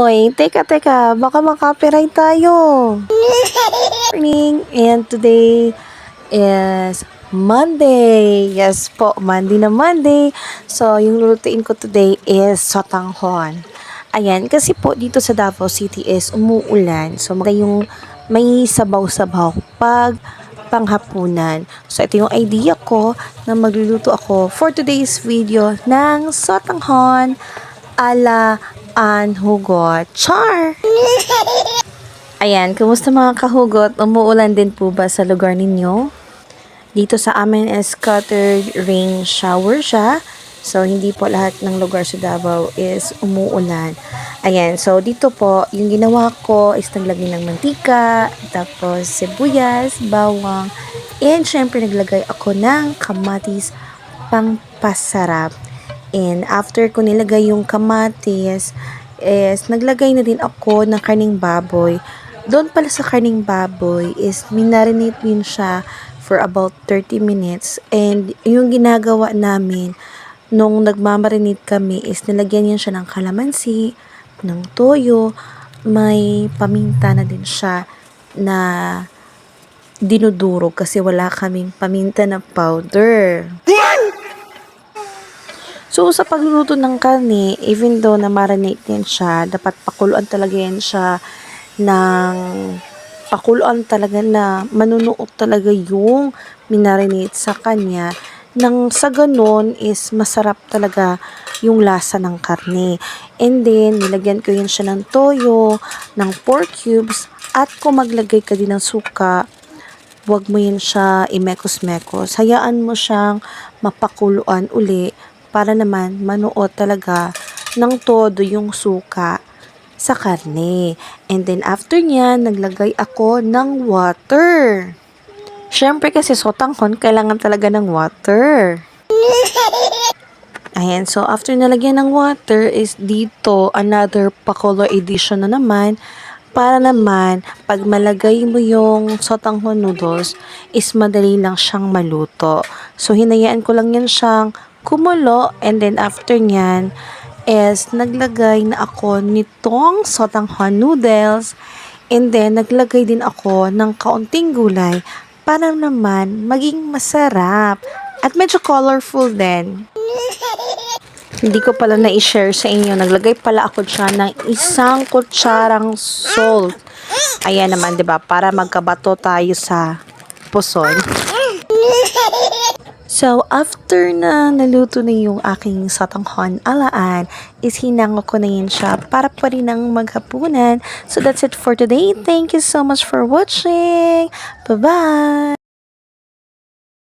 Hoy, teka, baka makapiright tayo. Morning, and today is Monday. Yes po, Monday. So, yung lulutuin ko today is sotanghon. Ayan, kasi po dito sa Davao City is umuulan. So, may sabaw-sabaw pag panghapunan. So, ito yung idea ko na magluluto ako for today's video ng sotanghon ala hugot. Char! Ayan, kumusta mga kahugot? Umuulan din po ba sa lugar ninyo? Dito sa amin is scattered rain shower siya. So, hindi po lahat ng lugar sa Davao is umuulan. Ayan, so dito po, yung ginawa ko is naglagay ng mantika, tapos sibuyas, bawang, and syempre naglagay ako ng kamatis pang pasarap. And after ko nilagay yung kamatis, is naglagay na din ako ng karning baboy. Doon pala sa karning baboy is minarinate din siya for about 30 minutes. And yung ginagawa namin nung nagmamarinate kami is nilagyan niya siya ng kalamansi, ng toyo, may paminta na din siya na dinudurog kasi wala kaming paminta na powder. So, sa pagluluto ng karne, even though na marinate din siya, dapat pakuluan talaga yan siya ng pakuluan talaga na manunuot talaga yung minarinate sa kanya. Nang sa ganun is masarap talaga yung lasa ng karne. And then, nilagyan ko yun siya ng toyo, ng pork cubes, at kung maglagay ka din ng suka, huwag mo yun siya imekos-mekos. Hayaan mo siyang mapakuluan uli para naman manuot talaga ng todo yung suka sa karne. And then after niya, naglagay ako ng water. Syempre kasi sotanghon, kailangan talaga ng water. Ayan, so after nalagyan ng water is dito another pakulo edition na naman para naman pag malagay mo yung sotanghon noodles is madali lang siyang maluto. So hinayaan ko lang yan siyang kumulo, and then after nyan is naglagay na ako nitong sotanghon noodles, and then naglagay din ako ng kaunting gulay para naman maging masarap at medyo colorful din. Hindi ko pala na-share sa inyo, naglagay pala ako dyan ng 1 kutsarang salt. Ayan naman, 'di ba, para magkabato tayo sa puson. So, after na naluto na yung aking sotanghon alaan, is hinango ko na yun siya para pa rin ang maghapunan. So, that's it for today. Thank you so much for watching. Bye-bye!